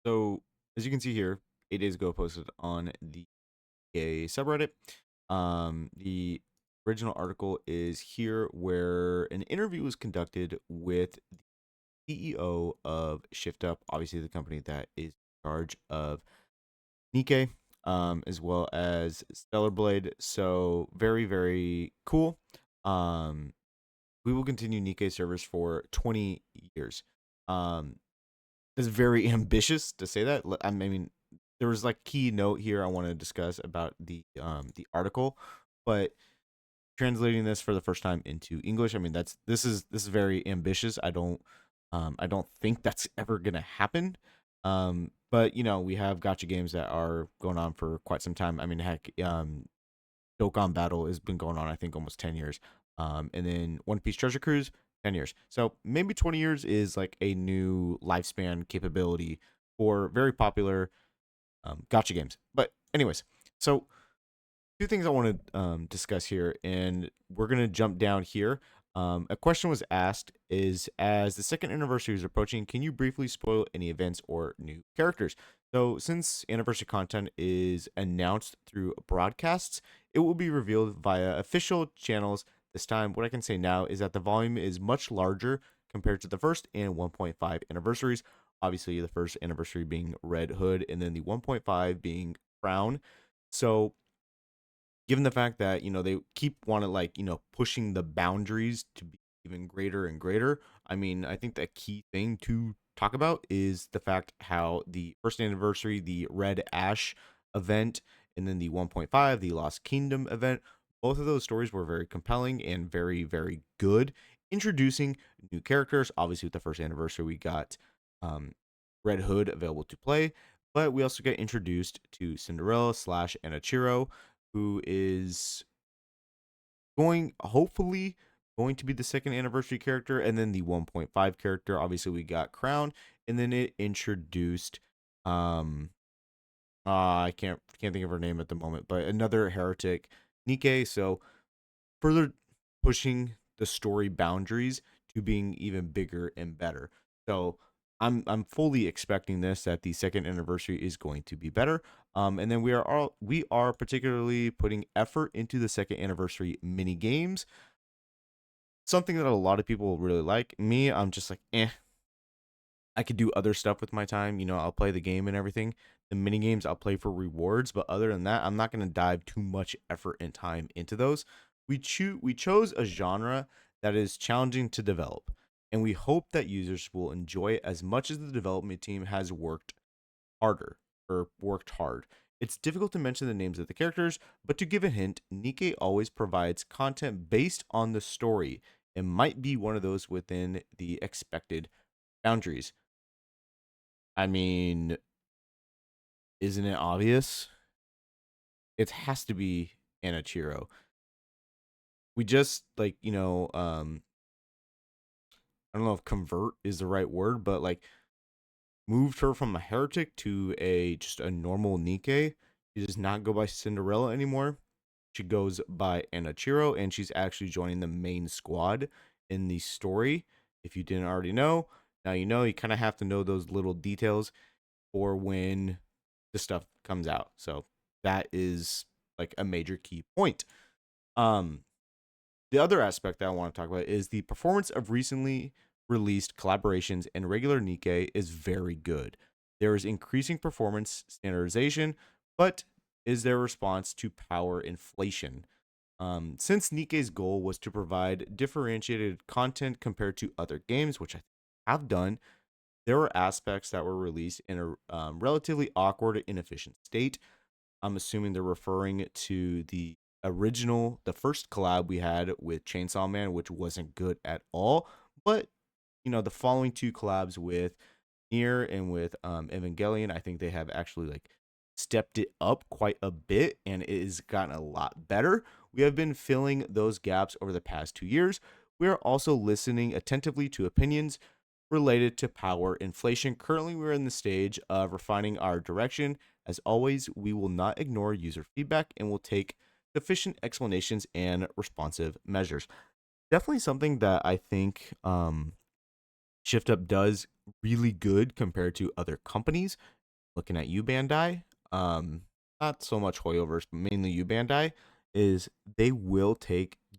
So as you can see here, 8 days ago posted on the gay subreddit. The original article is here where an interview was conducted with the CEO of Shift Up, obviously the company that is in charge of Nikke, as well as Stellar Blade. So very, very cool. Um, we will continue Nikke servers for 20 years. Um, it's very ambitious to say that. I mean, there was like key note here I want to discuss about the article, but translating this for the first time into English, I mean this is very ambitious. I don't think that's ever gonna happen. But we have gotcha games that are going on for quite some time. I mean, heck, Dokkan Battle has been going on I think almost 10 years. And then One Piece Treasure Cruise 10 years. So maybe 20 years is like a new lifespan capability for very popular gotcha games. But anyways, so two things I want to discuss here, and we're gonna jump down here. A question was asked: Is as the second anniversary is approaching, can you briefly spoil any events or new characters? So, since anniversary content is announced through broadcasts, it will be revealed via official channels. This time, what I can say now is that the volume is much larger compared to the first and 1.5 anniversaries. Obviously, the first anniversary being Red Hood, and then the 1.5 being Crown. So given the fact that they keep wanting like pushing the boundaries to be even greater and greater, I mean, I think the key thing to talk about is the fact how the first anniversary, the Red Ash event, and then the 1.5, the Lost Kingdom event, both of those stories were very compelling and very, very good, introducing new characters. Obviously with the first anniversary we got um Red Hood available to play, but we also get introduced to Cinderella slash Anichiro, who is hopefully going to be the second anniversary character, and then the 1.5 character. Obviously, we got Crown, and then it introduced um I can't think of her name at the moment, but another heretic, Nikke. So further pushing the story boundaries to being even bigger and better. So I'm fully expecting this that the second anniversary is going to be better. And then we are particularly putting effort into the second anniversary mini games. Something that a lot of people really like. Me, I'm just like, I could do other stuff with my time. I'll play the game and everything. The mini games I'll play for rewards, but other than that, I'm not going to dive too much effort and time into those. We chose a genre that is challenging to develop, and we hope that users will enjoy it as much as the development team has harder worked hard. It's difficult to mention the names of the characters, but to give a hint, Nikke always provides content based on the story and might be one of those within the expected boundaries. I mean, isn't it obvious? It has to be Anichiro. We just like, I don't know if convert is the right word, but like moved her from a heretic to a just a normal Nikke. She does not go by Cinderella anymore. She goes by Anichiro, and she's actually joining the main squad in the story. If you didn't already know, now you know. You kind of have to know those little details for when the stuff comes out. So that is like a major key point. Um, the other aspect that I want to talk about is the performance of recently released collaborations, and regular Nikke is very good. There is increasing performance standardization, but is their response to power inflation. Since Nikke's goal was to provide differentiated content compared to other games, which I have done, there were aspects that were released in a relatively awkward, inefficient state. I'm assuming they're referring to the first collab we had with Chainsaw Man, which wasn't good at all. But the following two collabs with Nier and with Evangelion, I think they have actually like stepped it up quite a bit, and it has gotten a lot better. We have been filling those gaps over the past 2 years. We are also listening attentively to opinions related to power inflation. Currently, we're in the stage of refining our direction. As always, we will not ignore user feedback and will take sufficient explanations and responsive measures. Definitely something that I think Shift Up does really good compared to other companies. Looking at you, Bandai, um, not so much Hoyoverse, but mainly you, Bandai, is they will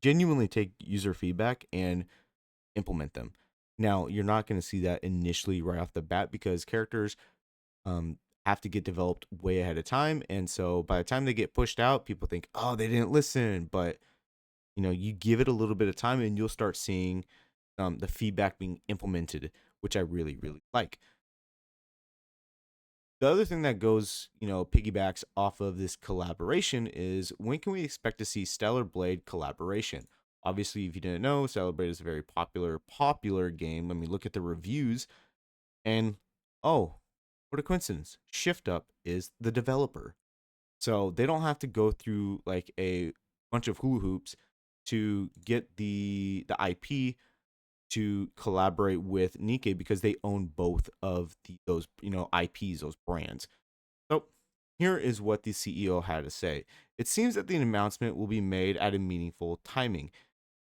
genuinely take user feedback and implement them. Now, you're not going to see that initially right off the bat because characters um, have to get developed way ahead of time. And so by the time they get pushed out, people think, oh, they didn't listen. But, you give it a little bit of time and you'll start seeing the feedback being implemented, which I really, really like. The other thing that goes, piggybacks off of this collaboration is when can we expect to see Stellar Blade collaboration? Obviously, if you didn't know, Stellar Blade is a very popular game. I mean, look at the reviews, and oh, what a coincidence! Shift Up is the developer, so they don't have to go through like a bunch of hula hoops to get the IP to collaborate with Nikke because they own both of those IPs, those brands. So here is what the CEO had to say. It seems that the announcement will be made at a meaningful timing.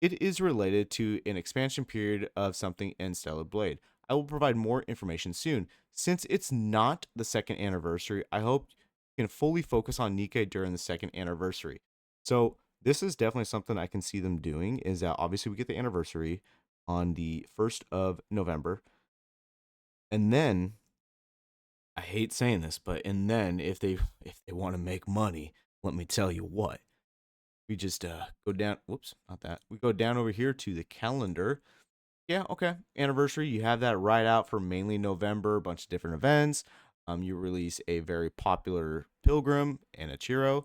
It is related to an expansion period of something in Stellar Blade. I will provide more information soon. Since it's not the second anniversary, I hope you can fully focus on Nikke during the second anniversary. So this is definitely something I can see them doing. Is that obviously we get the anniversary on the 1st of November, and then I hate saying this, but and then if they want to make money, let me tell you what. We just go down. Whoops, not that. We go down over here to the calendar. Yeah, okay. Anniversary. You have that right out for mainly November. A bunch of different events. You release a very popular Pilgrim and a Chiro.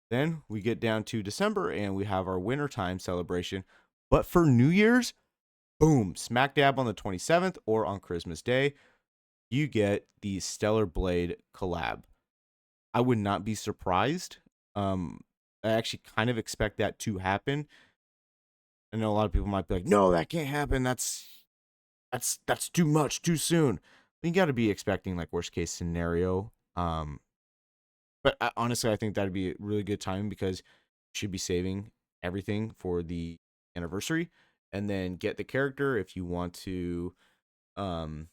Then we get down to December and we have our wintertime celebration. But for New Year's, boom, smack dab on the 27th or on Christmas Day, you get the Stellar Blade collab. I would not be surprised. Um, I actually kind of expect that to happen. I know a lot of people might be like, "No, that can't happen. That's too much, too soon." You got to be expecting like worst case scenario. But honestly, I think that'd be a really good time because you should be saving everything for the anniversary, and then get the character if you want to um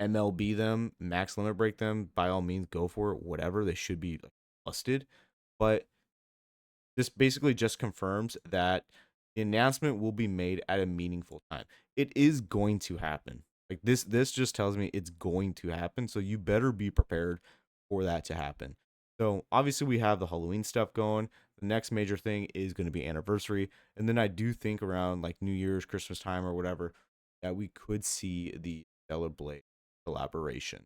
MLB them, max limit break them. By all means, go for it. Whatever, they should be like busted, but this basically just confirms that the announcement will be made at a meaningful time. It is going to happen. Like this just tells me it's going to happen. So you better be prepared for that to happen. So obviously we have the Halloween stuff going. The next major thing is going to be anniversary. And then I do think around like New Year's, Christmas time or whatever, that we could see the Stellar Blade collaboration.